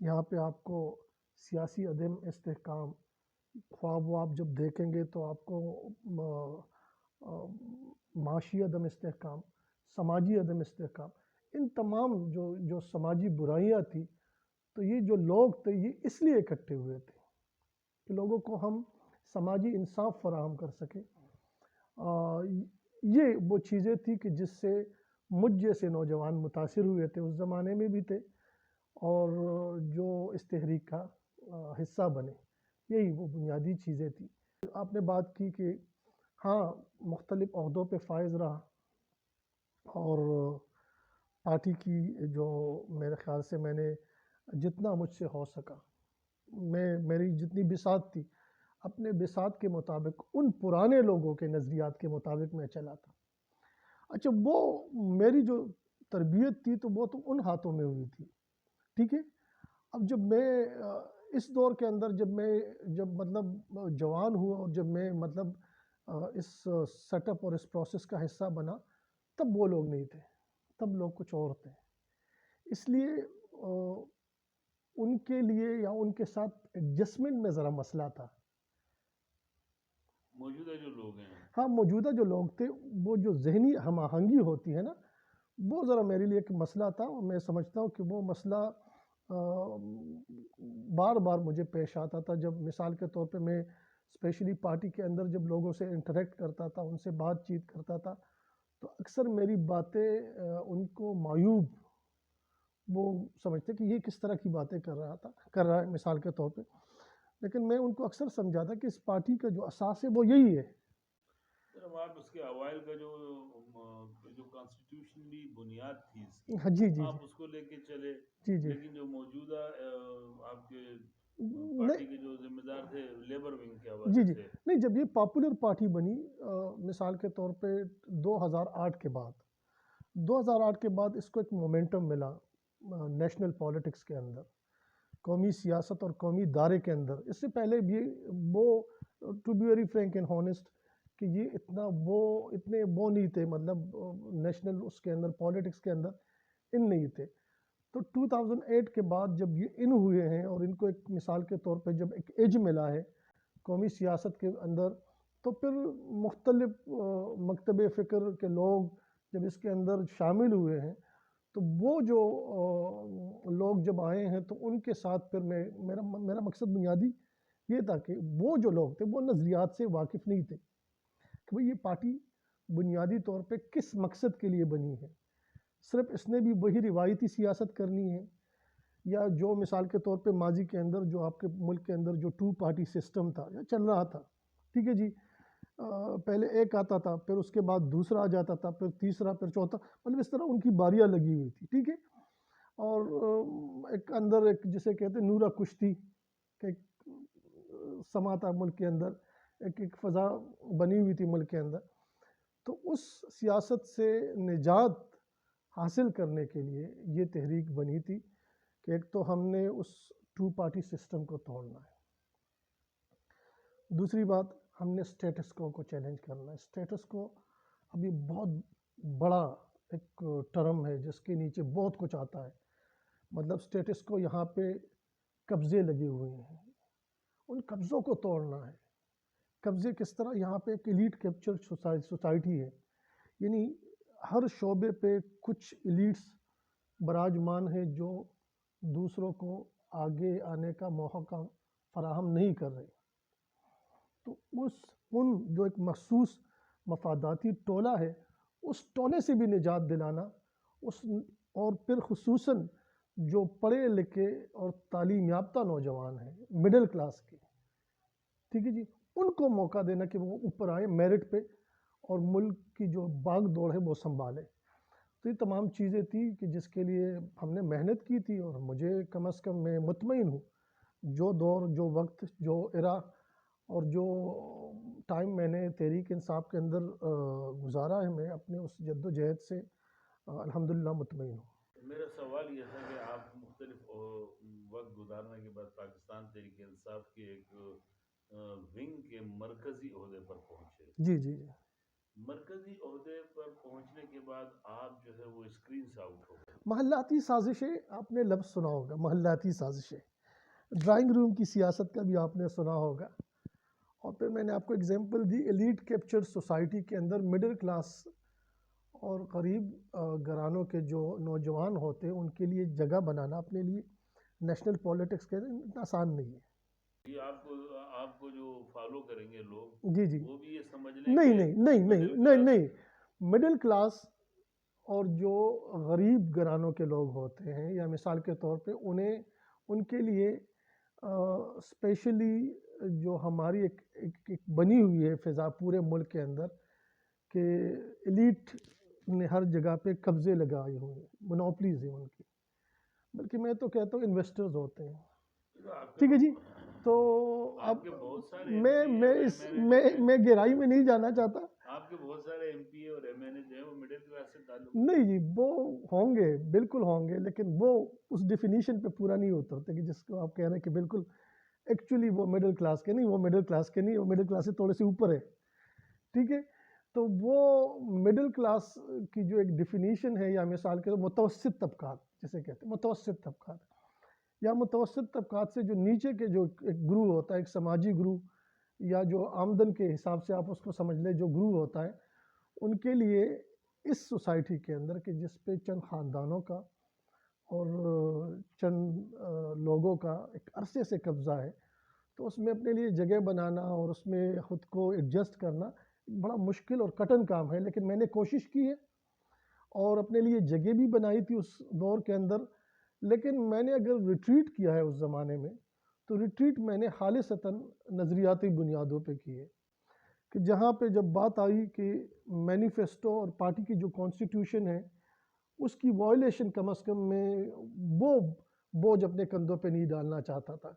یہاں پہ آپ کو سیاسی عدم استحکام، خواب آپ جب دیکھیں گے تو آپ کو معاشی عدم استحکام، سماجی عدم استحکام، ان تمام جو سماجی برائیاں تھیں، تو یہ جو لوگ تھے یہ اس لیے اکٹھے ہوئے تھے کہ لوگوں کو ہم سماجی انصاف فراہم کر سکیں۔ یہ وہ چیزیں تھیں کہ جس سے مجھ جیسے نوجوان متاثر ہوئے تھے، اس زمانے میں بھی تھے، اور جو اس تحریک کا حصہ بنے۔ یہی وہ بنیادی چیزیں تھیں۔ آپ نے بات کی کہ ہاں مختلف عہدوں پہ فائز رہا، اور پارٹی کی جو میرے خیال سے میں نے جتنا مجھ سے ہو سکا، میری جتنی بساط تھی، اپنے بساط کے مطابق ان پرانے لوگوں کے نظریات کے مطابق میں چلا تھا۔ اچھا، وہ میری جو تربیت تھی تو وہ تو ان ہاتھوں میں ہوئی تھی، ٹھیک ہے۔ اب جب میں اس دور کے اندر جب مطلب جوان ہوا، اور جب میں مطلب اس سیٹ اپ اور اس پروسیس کا حصہ بنا، تب وہ لوگ نہیں تھے، تب لوگ کچھ اور تھے۔ اس لیے ان کے لیے یا ان کے ساتھ ایڈجسٹمنٹ میں ذرا مسئلہ تھا۔ موجودہ جو لوگ ہیں، ہاں، موجودہ جو لوگ تھے، وہ جو ذہنی ہم آہنگی ہوتی ہے نا، وہ ذرا میرے لیے ایک مسئلہ تھا، اور میں سمجھتا ہوں کہ وہ مسئلہ بار بار مجھے پیش آتا تھا، جب مثال کے طور پہ میں اسپیشلی پارٹی کے اندر جب لوگوں سے انٹریکٹ کرتا تھا، ان سے بات چیت کرتا تھا، تو اکثر میری باتیں ان کو معیوب وہ سمجھتے کہ یہ کس طرح کی باتیں کر رہا ہے مثال کے طور پہ۔ لیکن میں ان کو اکثر سمجھاتا کہ اس پارٹی کا جو اساس ہے وہ یہی ہے۔ صرف آپ اس کے اوائل کا جو کانسٹیٹیوشنلی بنیاد تھی اس کی، ہاں جی جی آپ اس کو لے کے چلے، جی جی لیکن جو موجودہ آپ کے نہیں پارٹی کے جو ذمہ دار تھے لیبر ونگ کے جی حوالے جی سے، نہیں، جب یہ پاپولر پارٹی بنی مثال کے طور پہ 2008 کے بعد، 2008 کے بعد اس کو ایک مومنٹم ملا نیشنل پالیٹکس کے اندر، قومی سیاست اور قومی دائرے کے اندر۔ اس سے پہلے بھی وہ to be very frank and honest کہ یہ اتنے وہ نہیں تھے، مطلب نیشنل اس کے اندر پالیٹکس کے اندر ان نہیں تھے۔ تو 2008 کے بعد جب یہ ان ہوئے ہیں، اور ان کو ایک مثال کے طور پہ جب ایک ایج ملا ہے قومی سیاست کے اندر، تو پھر مختلف مکتب فکر کے لوگ جب اس کے اندر شامل ہوئے ہیں، تو وہ جو لوگ جب آئے ہیں تو ان کے ساتھ پھر میرا مقصد بنیادی یہ تھا کہ وہ جو لوگ تھے وہ نظریات سے واقف نہیں تھے کہ بھئی یہ پارٹی بنیادی طور پہ کس مقصد کے لیے بنی ہے۔ صرف اس نے بھی وہی روایتی سیاست کرنی ہے، یا جو مثال کے طور پہ ماضی کے اندر جو آپ کے ملک کے اندر جو 2 پارٹی سسٹم تھا یا چل رہا تھا، ٹھیک ہے جی، پہلے ایک آتا تھا، پھر اس کے بعد دوسرا آ جاتا تھا، پھر تیسرا، پھر چوتھا، مطلب اس طرح ان کی باریاں لگی ہوئی تھی، ٹھیک ہے۔ اور ایک اندر ایک جسے کہتے ہیں نورہ کشتی کہ ایک سما تھا ملک کے اندر، ایک فضا بنی ہوئی تھی ملک کے اندر۔ تو اس سیاست سے نجات حاصل کرنے کے لیے یہ تحریک بنی تھی کہ ایک تو ہم نے اس 2 پارٹی سسٹم کو توڑنا ہے، دوسری بات ہم نے اسٹیٹس کو چیلنج کرنا ہے۔ اسٹیٹس کو ابھی بہت بڑا ایک ٹرم ہے جس کے نیچے بہت کچھ آتا ہے، مطلب اسٹیٹس کو یہاں پہ قبضے لگے ہوئے ہیں، ان قبضوں کو توڑنا ہے۔ قبضے کس طرح؟ یہاں پہ ایک ایلیٹ کیپچر سوسائٹی ہے، یعنی ہر شعبے پہ کچھ ایلیٹس براجمان ہیں جو دوسروں کو آگے آنے کا موقع فراہم نہیں کر رہے۔ تو ان جو ایک مخصوص مفاداتی ٹولہ ہے، اس ٹولے سے بھی نجات دلانا، اور پھر خصوصاً جو پڑھے لکھے اور تعلیم یافتہ نوجوان ہیں مڈل کلاس کے، ٹھیک ہے جی، ان کو موقع دینا کہ وہ اوپر آئے میرٹ پہ اور ملک کی جو باغ دوڑ ہے وہ سنبھالے۔ تو یہ تمام چیزیں تھی کہ جس کے لیے ہم نے محنت کی تھی، اور مجھے کم از کم میں مطمئن ہوں جو دور، جو وقت، جو ایرا اور جو ٹائم میں نے تحریک انصاف کے اندر گزارا ہے، میں اپنے اس جد و جہد سے الحمدللہ مطمئن ہوں۔ میرا سوال یہ تھا کہ آپ مختلف وقت گزارنے کے بعد پاکستان تحریک انصاف کی ایک ونگ کے مرکزی عہدے پر پہنچے، جی جی جی مرکزی عہدے پر پہنچنے کے بعد آپ جو ہے وہ اسکرین سے آؤٹ ہو گئے. محلاتی سازشیں، آپ نے لفظ سنا ہوگا، محلاتی سازشیں. ڈرائنگ روم کی سیاست کا بھی آپ نے سنا ہوگا. اور پھر میں نے آپ کو example the elite capture society کے اندر مڈل کلاس اور غریب گھرانوں کے جو نوجوان ہوتے ہیں ان کے لیے جگہ بنانا اپنے لیے نیشنل پولیٹکس کے اتنا آسان نہیں ہے. جی آپ کو جو فالو کریں گے لوگ جی جی. وہ بھی یہ سمجھ لیں نہیں کہ نہیں نہیں نہیں middle نہیں class. نہیں مڈل کلاس اور جو غریب گھرانوں کے لوگ ہوتے ہیں، یا مثال کے طور پہ ان کے لیے اسپیشلی جو ہماری ایک بنی ہوئی ہے فضا پورے ملک کے اندر کہ ایلیٹ نے ہر جگہ پہ قبضے لگائے ہوئے ہیں، مونوپلیز ہیں ان کی، بلکہ میں تو کہتا ہوں انویسٹرز ہوتے ہیں. ٹھیک ہے جی. تو اب آپ کے بہت سارے میں گہرائی میں نہیں جانا چاہتا. آپ کے بہت سارے ایم پی اور ایم این اے جو ہیں وہ مڈل کلاس سے تعلق. نہیں جی، وہ ہوں گے، بالکل ہوں گے، لیکن وہ اس ڈیفینیشن پہ پورا نہیں اترتے کہ جس کو آپ کہہ رہے ہیں کہ بالکل ایکچولی وہ مڈل کلاس کے نہیں، وہ مڈل کلاس کے نہیں، وہ مڈل کلاس سے تھوڑے سے اوپر ہے. ٹھیک ہے. تو وہ مڈل کلاس کی جو ایک ڈیفینیشن ہے، یا مثال کے متوسط طبقات جسے کہتے ہیں، متوسط طبقات یا متوسط طبقات سے جو نیچے کے جو ایک گروہ ہوتا ہے، ایک سماجی گروہ، یا جو آمدن کے حساب سے آپ اس کو سمجھ لیں جو گروہ ہوتا ہے، ان کے لیے اس سوسائٹی کے اندر کہ جس پہ چند خاندانوں کا اور چند لوگوں کا ایک عرصے سے قبضہ ہے، تو اس میں اپنے لیے جگہ بنانا اور اس میں خود کو ایڈجسٹ کرنا بڑا مشکل اور کٹن کام ہے. لیکن میں نے کوشش کی ہے اور اپنے لیے جگہ بھی بنائی تھی اس دور کے اندر. لیکن میں نے اگر ریٹریٹ کیا ہے اس زمانے میں، تو ریٹریٹ میں نے خالصتاً نظریاتی بنیادوں پہ کی ہے کہ جہاں پہ جب بات آئی کہ مینیفیسٹو اور پارٹی کی جو کانسٹیٹیوشن ہے اس کی وائلیشن کم از کم میں وہ بوجھ اپنے کندھوں پہ نہیں ڈالنا چاہتا تھا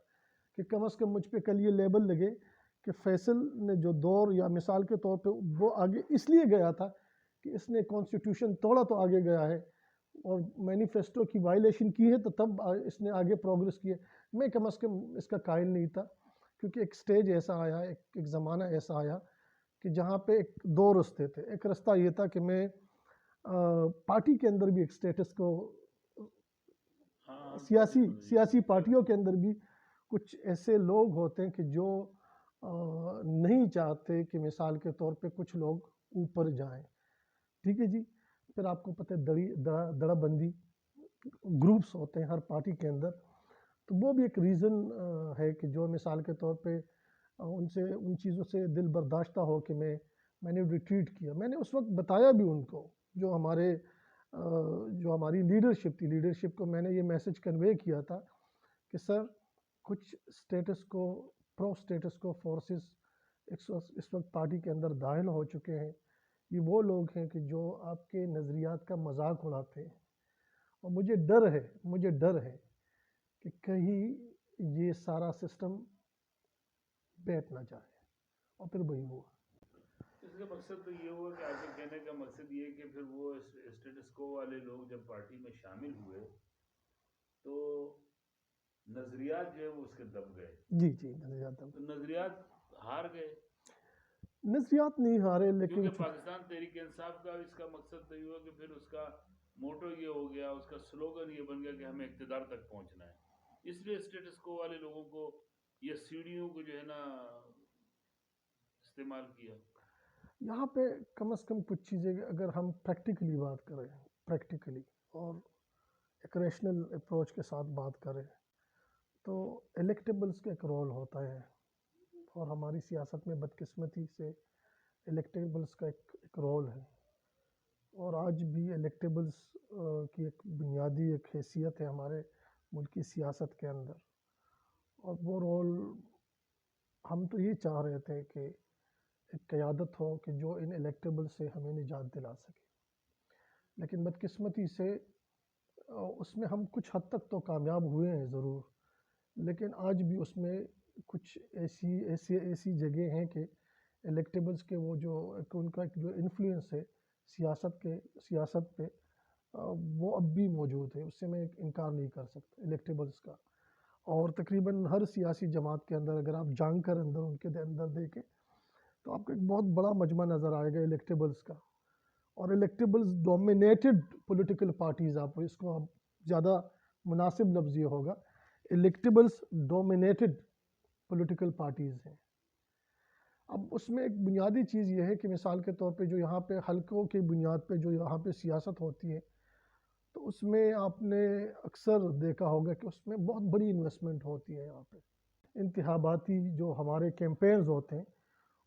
کہ کم از کم مجھ پہ کل یہ لیبل لگے کہ فیصل نے جو دور یا مثال کے طور پہ وہ آگے اس لیے گیا تھا کہ اس نے کانسٹیٹیوشن توڑا تو آگے گیا ہے، اور مینیفیسٹو کی وائلیشن کی ہے تو تب اس نے آگے پروگریس کی ہے. میں کم از کم اس کا قائل نہیں تھا، کیونکہ ایک سٹیج ایسا آیا، ایک زمانہ ایسا آیا کہ جہاں پہ دو رستے تھے. ایک رستہ یہ تھا کہ میں پارٹی کے اندر بھی ایک سٹیٹس کو، سیاسی پارٹیوں کے اندر بھی کچھ ایسے لوگ ہوتے ہیں کہ جو نہیں چاہتے کہ مثال کے طور پہ کچھ لوگ اوپر جائیں. ٹھیک ہے جی. پھر آپ کو پتہ ہے دڑا بندی گروپس ہوتے ہیں ہر پارٹی کے اندر، تو وہ بھی ایک ریزن ہے کہ جو مثال کے طور پہ ان چیزوں سے دل برداشتہ ہو کہ میں نے ریٹریٹ کیا. میں نے اس وقت بتایا بھی ان کو، جو ہماری لیڈرشپ تھی، لیڈرشپ کو میں نے یہ میسج کنوے کیا تھا کہ سر کچھ پرو سٹیٹس کو فورسز اس وقت پارٹی کے اندر داخل ہو چکے ہیں. یہ وہ لوگ ہیں کہ جو آپ کے نظریات کا مذاق اڑاتے ہیں، اور مجھے ڈر ہے کہ کہیں یہ سارا سسٹم بیٹھ نہ جائے. اور پھر وہی ہوا. اس کا مقصد تو یہ ہوا کہ آپ کے کہنے کا مقصد یہ کہ پھر وہ اسٹیٹس کو والے لوگ جب پارٹی میں شامل ہوئے تو نظریات جو ہے وہ اس کے دب گئے. جی جی. نظریات ہار گئے. نظریات نہیں ہارے، لیکن کیونکہ پاکستان تحریک انصاف کا اس کا مقصد تو یہ ہوا کہ پھر اس کا موٹو یہ ہو گیا، اس کا سلوگن یہ بن گیا کہ ہمیں اقتدار تک پہنچنا ہے. اس لیے اسٹیٹس کو والے لوگوں کو یہ سیڑھیوں کو جو ہے نا استعمال کیا. یہاں پہ کم از کم کچھ چیزیں اگر ہم پریکٹیکلی بات کریں، اور ایک ریشنل اپروچ کے ساتھ بات کریں، تو الیکٹیبلز کا ایک رول ہوتا ہے. اور ہماری سیاست میں بدقسمتی سے الیکٹیبلز کا ایک رول ہے، اور آج بھی الیکٹیبلز کی ایک بنیادی ایک حیثیت ہے ہمارے ملکی سیاست کے اندر. اور وہ رول ہم تو یہ چاہ رہے تھے کہ ایک قیادت ہو کہ جو ان الیکٹیبل سے ہمیں نجات دلا سکے. لیکن بدقسمتی سے اس میں ہم کچھ حد تک تو کامیاب ہوئے ہیں ضرور، لیکن آج بھی اس میں کچھ ایسی جگہ ہیں کہ الیکٹیبلز کے وہ جو ان کا جو انفلوئنس ہے سیاست پہ، وہ اب بھی موجود ہے. اس سے میں انکار نہیں کر سکتا الیکٹیبلز کا. اور تقریباً ہر سیاسی جماعت کے اندر اگر آپ جان کر ان کے اندر دیکھیں تو آپ کو ایک بہت بڑا مجمع نظر آئے گا الیکٹیبلز کا، اور الیکٹیبلز ڈومینیٹڈ پولیٹیکل پارٹیز، آپ اس کو اب زیادہ مناسب لفظ یہ ہوگا، الیکٹیبلز ڈومینیٹڈ پولیٹیکل پارٹیز ہیں۔ اب اس میں ایک بنیادی چیز یہ ہے کہ مثال کے طور پہ جو یہاں پہ حلقوں کی بنیاد پہ جو یہاں پہ سیاست ہوتی ہے، تو اس میں آپ نے اکثر دیکھا ہوگا کہ اس میں بہت بڑی انویسٹمنٹ ہوتی ہے۔ یہاں پہ انتخاباتی جو ہمارے کیمپینز ہوتے ہیں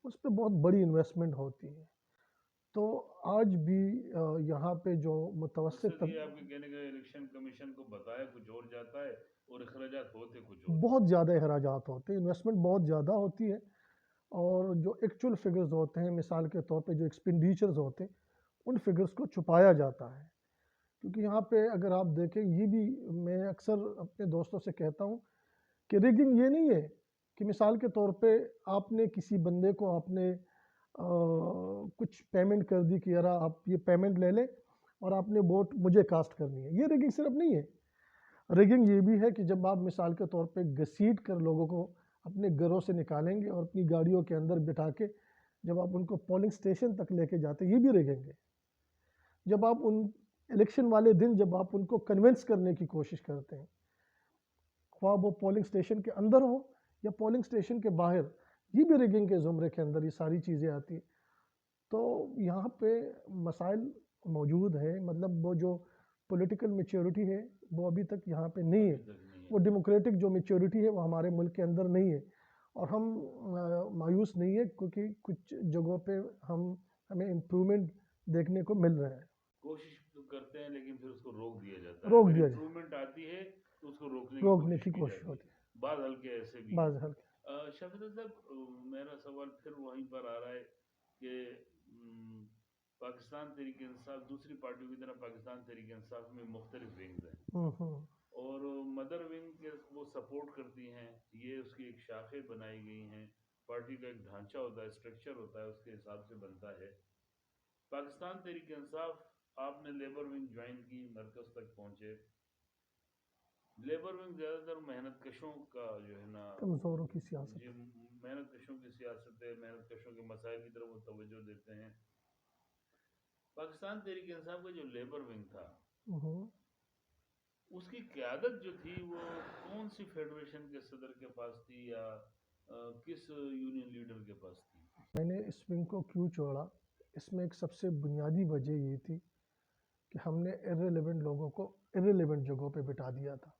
اس پہ بہت بڑی انویسٹمنٹ ہوتی ہے۔ تو آج بھی یہاں پہ جو متوسط یہ آپ کے کہنے کا الیکشن کمیشن کو بتایا کچھ اور جاتا ہے اور اخراجات ہوتے کچھ اور، بہت زیادہ اخراجات ہوتے ہیں، انویسٹمنٹ بہت زیادہ ہوتی ہے، اور جو ایکچول فگرز ہوتے ہیں مثال کے طور پہ جو ایکسپینڈیچرز ہوتے ہیں ان فگرز کو چھپایا جاتا ہے۔ کیونکہ یہاں پہ اگر آپ دیکھیں، یہ بھی میں اکثر اپنے دوستوں سے کہتا ہوں کہ ریگنگ یہ نہیں ہے کہ مثال کے طور پہ آپ نے کسی بندے کو آپ نے کچھ پیمنٹ کر دی کہ یار آپ یہ پیمنٹ لے لیں اور آپ نے ووٹ مجھے کاسٹ کرنی ہے، یہ ریگنگ صرف نہیں ہے۔ ریگنگ یہ بھی ہے کہ جب آپ مثال کے طور پہ گھسیٹ کر لوگوں کو اپنے گھروں سے نکالیں گے اور اپنی گاڑیوں کے اندر بٹھا کے جب آپ ان کو پولنگ سٹیشن تک لے کے جاتے ہیں، یہ بھی ریگنگ ہے۔ جب آپ ان الیکشن والے دن جب آپ ان کو کنونس کرنے کی کوشش کرتے ہیں، خواہ وہ پولنگ سٹیشن کے اندر ہو یا پولنگ سٹیشن کے باہر، یہ بھی ریگنگ کے زمرے کے اندر یہ ساری چیزیں آتی ہیں۔ تو یہاں پہ مسائل موجود ہیں، مطلب وہ جو پولیٹیکل میچورٹی ہے وہ ابھی تک یہاں پہ نہیں ہے، وہ ڈیموکریٹک جو میچورٹی ہے وہ ہمارے ملک کے اندر نہیں ہے، اور ہم مایوس نہیں ہے کیونکہ کچھ جگہوں پہ ہمیں امپرومنٹ دیکھنے کو مل رہا ہے۔ کوشش تو کرتے ہیں لیکن پھر اس کو روک دیا جاتا ہے، روک اگر دیا جائے، امپرومنٹ آتی ہے تو اس کو روکنے کی کی کوشش جاتی ہوتی ہے۔ بعض حلقے ایسے بھی بعض ہیں۔ حلقے شفیع صاحب، میرا سوال پھر وہیں پر آ رہا ہے کہ پاکستان تحریک انصاف دوسری پارٹیوں کی طرح پاکستان تحریک انصاف میں مختلف ونگز ہیں، اور مدر ونگ کے وہ سپورٹ کرتی ہیں، یہ اس کی ایک شاخیں بنائی گئی ہیں، پارٹی کا ایک ڈھانچہ ہوتا ہے، اسٹرکچر ہوتا ہے، اس کے حساب سے بنتا ہے۔ پاکستان تحریک انصاف، آپ نے لیبر ونگ جوائن کی، مرکز تک پہنچے۔ لیبر ونگ زیادہ تر محنت کشوں کا جو ہے نا، کمزوروں کی سیاست، جی محنت کشوں کی سیاست ہے، محنت کشوں کے مسائل کی طرف وہ توجہ دیتے ہیں۔ پاکستان تحریک انصاف کا جو لیبر ونگ تھا، اس کی قیادت جو تھی وہ کون سی فیڈریشن کے صدر کے پاس تھی یا کس یونین لیڈر کے پاس تھی؟ میں نے اس ونگ کو کیوں چھوڑا، اس میں ایک سب سے بنیادی وجہ یہ تھی کہ ہم نے ارریلیونٹ لوگوں کو ارریلیونٹ جگہوں پہ بٹھا دیا تھا۔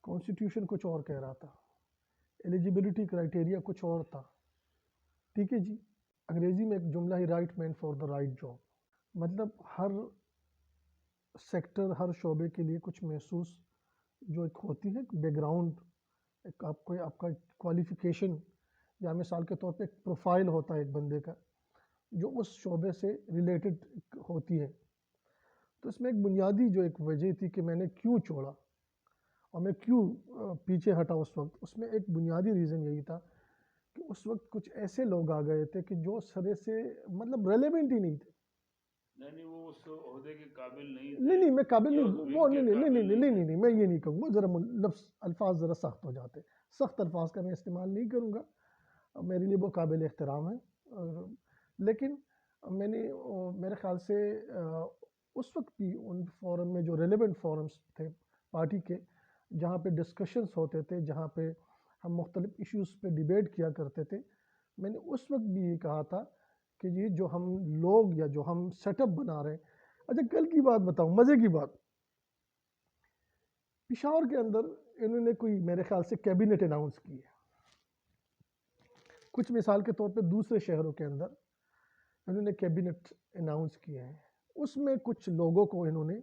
کانسٹیٹیوشن کچھ اور کہہ رہا تھا، ایلیجیبلٹی کرائٹیریا کچھ اور تھا، ٹھیک ہے جی۔ انگریزی میں ایک جملہ ہی right man for the right job, مطلب ہر سیکٹر، ہر شعبے کے لیے کچھ محسوس جو ایک ہوتی ہے بیک گراؤنڈ، ایک آپ کا کوالیفیکیشن یا مثال کے طور پہ ایک پروفائل ہوتا ہے ایک بندے کا جو اس شعبے سے ریلیٹڈ ہوتی ہے۔ تو اس میں ایک بنیادی جو ایک وجہ تھی کہ میں نے کیوں چھوڑا اور میں کیوں پیچھے ہٹا اس وقت، اس میں ایک بنیادی ریزن یہی تھا کہ اس وقت کچھ ایسے لوگ آ گئے تھے کہ جو سرے سے مطلب ریلیونٹ ہی نہیں تھے۔ نہیں وہ اس عہدے کے قابل نہیں تھے۔ نہیں میں قابل نہیں، وہ نہیں میں یہ نہیں کہوں گا، ذرا الفاظ ذرا سخت ہو جاتے، سخت الفاظ کا میں استعمال نہیں کروں گا، میرے لیے وہ قابل احترام ہے۔ لیکن میں نے میرے خیال سے اس وقت بھی ان فورم میں جو ریلیونٹ فورمز تھے پارٹی کے، جہاں پہ ڈسکشنز ہوتے تھے، جہاں پہ ہم مختلف ایشوز پہ ڈیبیٹ کیا کرتے تھے، میں نے اس وقت بھی یہ کہا تھا کہ یہ جو ہم لوگ یا جو ہم سیٹ اپ بنا رہے ہیں۔ اچھا کل کی بات بتاؤں، مزے کی بات، پشاور کے اندر انہوں نے کوئی میرے خیال سے کیبنٹ اناؤنس کی ہے، کچھ مثال کے طور پہ دوسرے شہروں کے اندر انہوں نے کیبنٹ اناؤنس کیا ہے، اس میں کچھ لوگوں کو انہوں نے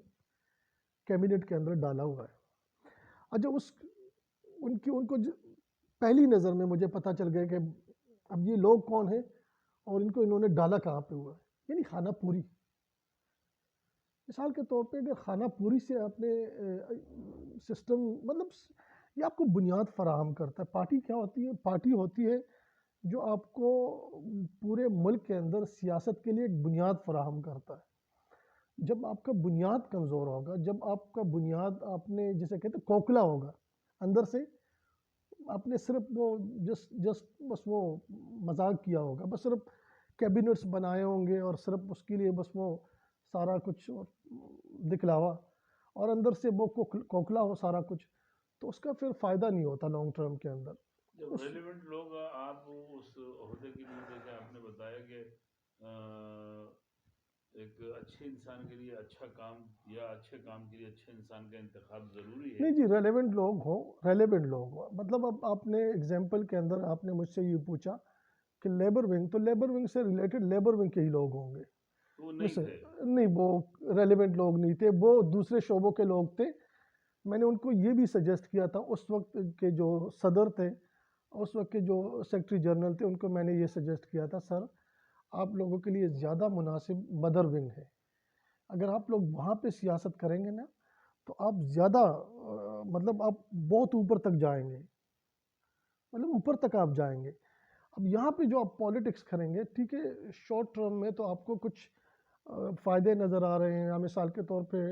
کیبنٹ کے اندر ڈالا ہوا ہے۔ اچھا ان کو پہلی نظر میں مجھے پتہ چل گیا کہ اب یہ لوگ کون ہیں اور ان کو انہوں نے ڈالا کہاں پہ ہوا ہے، یعنی خانہ پوری۔ مثال کے طور پہ اگر خانہ پوری سے آپ نے سسٹم، مطلب یہ آپ کو بنیاد فراہم کرتا ہے۔ پارٹی کیا ہوتی ہے؟ پارٹی ہوتی ہے جو آپ کو پورے ملک کے اندر سیاست کے لیے ایک بنیاد فراہم کرتا ہے۔ جب آپ کا بنیاد کمزور ہوگا، جب آپ کا بنیاد آپ نے جسے کہتے ہیں کوکلا ہوگا، اندر سے آپ نے صرف وہ جسٹ بس وہ مذاق کیا ہوگا، بس صرف کیبنٹس بنائے ہوں گے اور صرف اس کے لیے بس وہ سارا کچھ دکھلاوا، اور اندر سے وہ کوکھلا ہو سارا کچھ، تو اس کا پھر فائدہ نہیں ہوتا لانگ ٹرم کے اندر. جب ریلیونٹ لوگ آپ اس عہدے کے لیے، جیسے آپ نے بتایا کہ ایک اچھے انسان کے لیے اچھا کام یا اچھے کام کے لیے اچھے انسان کا انتخاب ضروری ہے. نہیں جی، ریلیونٹ لوگ ہوں. مطلب اب آپ نے ایگزامپل کے اندر آپ نے مجھ سے یہ پوچھا کہ لیبر ونگ، تو لیبر ونگ سے ریلیٹڈ لیبر ونگ کے ہی لوگ ہوں گے. وہ نہیں تھے. نہیں، وہ ریلیونٹ لوگ نہیں تھے، وہ دوسرے شعبوں کے لوگ تھے. میں نے ان کو یہ بھی سجیسٹ کیا تھا، اس وقت کے جو صدر تھے، اس وقت کے جو سیکرٹری جنرل تھے، ان کو میں نے یہ سجیسٹ کیا تھا، سر آپ لوگوں کے لیے زیادہ مناسب مدر ونگ ہے. اگر آپ لوگ وہاں پہ سیاست کریں گے نا تو آپ زیادہ مطلب آپ بہت اوپر تک جائیں گے، مطلب اوپر تک آپ جائیں گے. اب یہاں پہ جو آپ پالیٹکس کریں گے، ٹھیک ہے، شارٹ ٹرم میں تو آپ کو کچھ فائدے نظر آ رہے ہیں. یا مثال کے طور پہ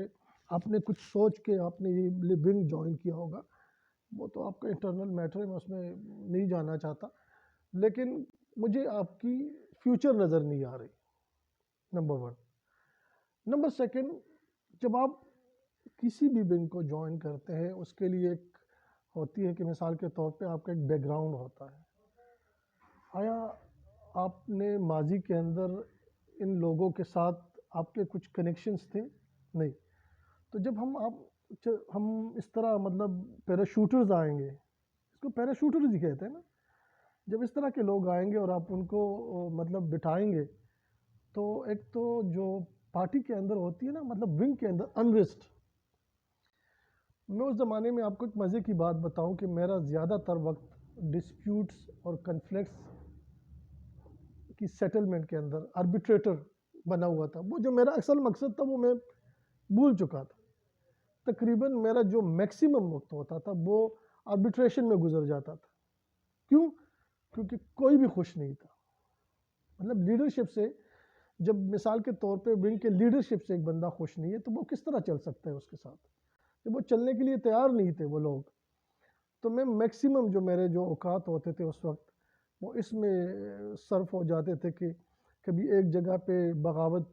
آپ نے کچھ سوچ کے آپ نے یہ ونگ جوائن کیا ہوگا، وہ تو آپ کا انٹرنل میٹر ہے، میں اس میں نہیں جانا چاہتا، لیکن مجھے آپ کی فیوچر نظر نہیں آ رہی، نمبر 1. نمبر 2، جب آپ کسی بھی ونگ کو جوائن کرتے ہیں، اس کے لیے ایک ہوتی ہے کہ مثال کے طور پہ آپ کا ایک بیک گراؤنڈ ہوتا ہے. آیا آپ نے ماضی کے اندر ان لوگوں کے ساتھ آپ کے کچھ کنیکشنز تھے؟ نہیں. تو جب ہم اس طرح مطلب پیراشوٹرز آئیں گے، اس کو پیراشوٹرز ہی کہتے ہیں نا، جب اس طرح کے لوگ آئیں گے اور آپ ان کو مطلب بٹھائیں گے، تو ایک تو جو پارٹی کے اندر ہوتی ہے نا، مطلب ونگ کے اندر انریسٹ. میں اس زمانے میں آپ کو ایک مزے کی بات بتاؤں کہ میرا زیادہ تر وقت ڈسپیوٹس اور کنفلکٹس کی سیٹلمنٹ کے اندر آربیٹریٹر بنا ہوا تھا. وہ جو میرا اصل مقصد تھا وہ میں بھول چکا تھا. تقریباً میرا جو میکسیمم وقت ہوتا تھا وہ آربیٹریشن میں گزر جاتا تھا. کیوں؟ کیونکہ کوئی بھی خوش نہیں تھا. مطلب لیڈرشپ سے، جب مثال کے طور پہ ونگ کے لیڈرشپ سے ایک بندہ خوش نہیں ہے تو وہ کس طرح چل سکتا ہے اس کے ساتھ؟ جب وہ چلنے کے لیے تیار نہیں تھے وہ لوگ، تو میں میکسیمم جو میرے جو اوقات ہوتے تھے اس وقت وہ اس میں صرف ہو جاتے تھے کہ کبھی ایک جگہ پہ بغاوت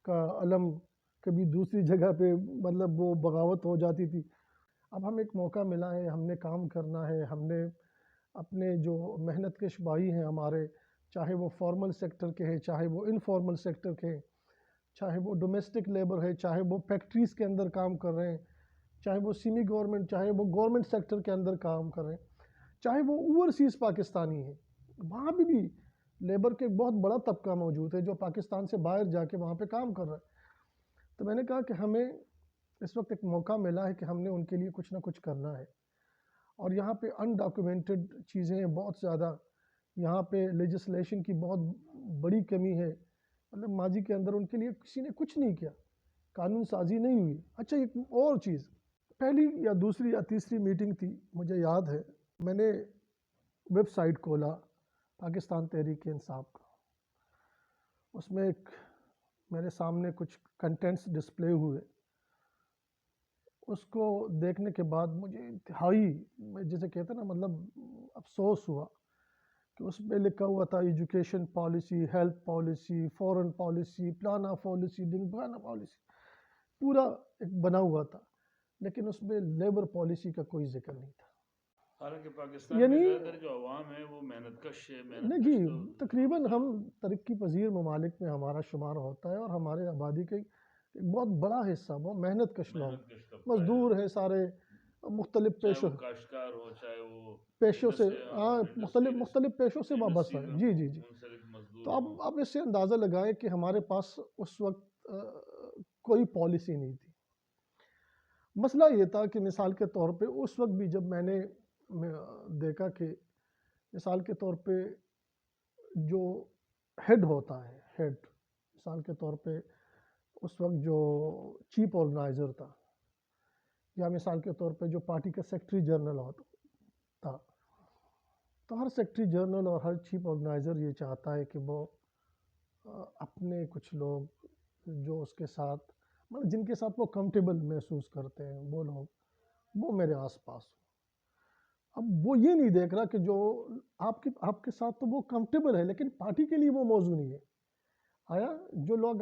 کا علم، کبھی دوسری جگہ پہ مطلب وہ بغاوت ہو جاتی تھی. اب ہم ایک موقع ملا ہے، ہم نے کام کرنا ہے، ہم نے اپنے جو محنت کے بھائی ہیں ہمارے، چاہے وہ فارمل سیکٹر کے ہیں، چاہے وہ انفارمل سیکٹر کے ہیں، چاہے وہ ڈومیسٹک لیبر ہے، چاہے وہ فیکٹریز کے اندر کام کر رہے ہیں، چاہے وہ سیمی گورنمنٹ، چاہے وہ گورنمنٹ سیکٹر کے اندر کام کر رہے ہیں، چاہے وہ اوورسیز پاکستانی ہیں، وہاں بھی لیبر کے ایک بہت بڑا طبقہ موجود ہے جو پاکستان سے باہر جا کے وہاں پہ کام کر رہا ہے. تو میں نے کہا کہ ہمیں اس وقت ایک موقع ملا ہے کہ ہم نے ان کے لیے کچھ نہ کچھ کرنا ہے. اور یہاں پہ انڈاکومنٹڈ چیزیں ہیں بہت زیادہ، یہاں پہ لیجسلیشن کی بہت بڑی کمی ہے. مطلب ماضی کے اندر ان کے لیے کسی نے کچھ نہیں کیا، قانون سازی نہیں ہوئی. اچھا، ایک اور چیز، پہلی یا دوسری یا تیسری میٹنگ تھی مجھے یاد ہے، میں نے ویب سائٹ کھولا پاکستان تحریک انصاف کا. اس میں ایک میرے سامنے کچھ کنٹینٹس ڈسپلے ہوئے. اس کو دیکھنے کے بعد مجھے انتہائی، میں جسے کہتے ہیں نا، مطلب افسوس ہوا کہ اس پہ لکھا ہوا تھا education policy, health policy, foreign policy, پلانا پالیسی، ڈنگانا پالیسی، پورا ایک بنا ہوا تھا، لیکن اس میں لیبر پالیسی کا کوئی ذکر نہیں تھا. حالانکہ پاکستان میں زیادہ تر جو عوام ہے وہ محنت کش ہے. نہیں جی، تقریباً ہم ترقی پذیر ممالک میں ہمارا شمار ہوتا ہے، اور ہمارے آبادی کا ایک بہت بڑا حصہ وہ محنت کش لوگ، مزدور ہیں سارے، مختلف کاشتکار ہو، چاہے وہ پیشوں سے، مختلف پیشوں سے وابستہ ہے. جی جی جی. تو اب آپ اس سے اندازہ لگائیں کہ ہمارے پاس اس وقت کوئی پالیسی نہیں تھی. مسئلہ یہ تھا کہ مثال کے طور پہ اس وقت بھی جب میں نے دیکھا کہ مثال کے طور پہ جو ہیڈ ہوتا ہے، ہیڈ مثال کے طور پہ اس وقت جو چیف آرگنائزر تھا، یا مثال کے طور پہ جو پارٹی کا سیکرٹری جنرل تھا، تو ہر سیکرٹری جنرل اور ہر چیف آرگنائزر یہ چاہتا ہے کہ وہ اپنے کچھ لوگ جو اس کے ساتھ، مطلب جن کے ساتھ وہ کمفرٹیبل محسوس کرتے ہیں، وہ لوگ وہ میرے آس پاس ہوں. اب وہ یہ نہیں دیکھ رہا کہ جو آپ کے ساتھ تو وہ کمفرٹیبل ہے لیکن پارٹی کے لیے وہ موضوع نہیں ہے. آیا جو لوگ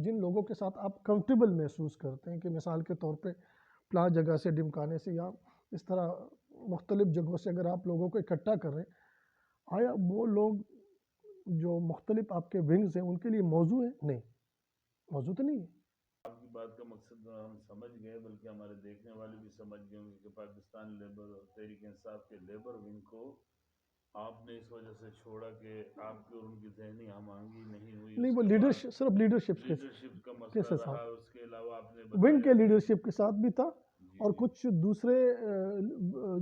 جن لوگوں کے ساتھ آپ کمفرٹیبل محسوس کرتے ہیں کہ مثال کے طور پہ فلاں جگہ سے ڈمکانے سے یا اس طرح مختلف جگہوں سے اگر آپ لوگوں کو اکٹھا کر رہے ہیں، آیا وہ لوگ جو مختلف آپ کے ونگز ہیں ان کے لیے موضوع ہے؟ نہیں، موضوع تو نہیں ہے. آپ کی بات کا مقصد ہم سمجھ گئے، بلکہ ہمارے دیکھنے والے بھی سمجھ گئے ہوں گے کہ پاکستان لیبر تحریک انصاف کے لیبر ونگ کو آپ نے اس وجہ سے چھوڑا کہ آپ کی اور ان کی ذہنی ہم آہنگی نہیں ہوئی. نہیں، اس وہ کے بعد صرف لیڈرشپ لیڈرشپ کا کے مسئلہ ساتھ رہا. اس کے علاوہ آپ نے ونگ کے بتایا لیڈرشپ کے ساتھ بھی تھا جی اور جی کچھ دوسرے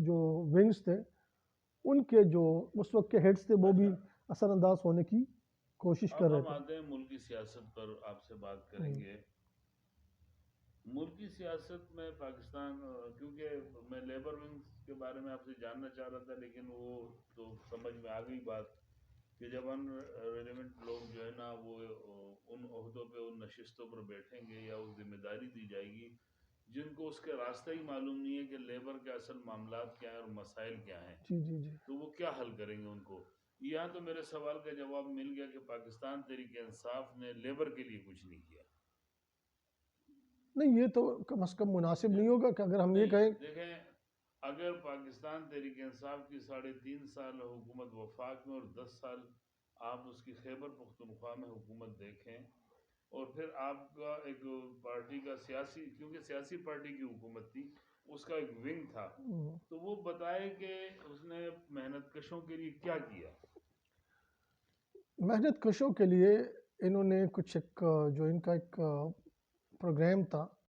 جو ونگز تھے ان کے جو اس وقت کے ہیڈز تھے وہ بھی اثر انداز ہونے کی کوشش کر اب رہے ہم تھے. آتے ہیں ملکی سیاست پر، آپ سے بات کریں گے. ملکی سیاست میں پاکستان، کیونکہ میں لیبر ونگ کے بارے میں آپ سے جاننا چاہ رہا تھا لیکن وہ تو سمجھ میں آ گئی بات کہ جب ان ریلیونٹ لوگ جو ہے نا وہ ان عہدوں پہ ان نشستوں پر بیٹھیں گے یا وہ ذمہ داری دی جائے گی جن کو اس کے راستہ ہی معلوم نہیں ہے کہ لیبر کے اصل معاملات کیا ہیں اور مسائل کیا ہیں، جی جی جی تو وہ کیا حل کریں گے ان کو. یہاں تو میرے سوال کا جواب مل گیا کہ پاکستان تحریک انصاف نے لیبر کے لیے کچھ نہیں کیا. نہیں، یہ تو کم از کم مناسب نہیں ہوگا کہ اگر ہم یہ کہیں. دیکھیں، اگر پاکستان تحریک انصاف کی 3.5 سال حکومت وفاق میں اور 10 سال آپ اس کی خیبر پختونخوا میں حکومت دیکھیں اور پھر آپ کا ایک پارٹی کا سیاسی، کیونکہ سیاسی پارٹی کی حکومت تھی، اس کا ایک ونگ تھا، تو وہ بتائے کہ اس نے محنت کشوں کے لیے کیا کیا. محنت کشوں کے لیے انہوں نے کچھ جو ان کا ایک پروگرام تھا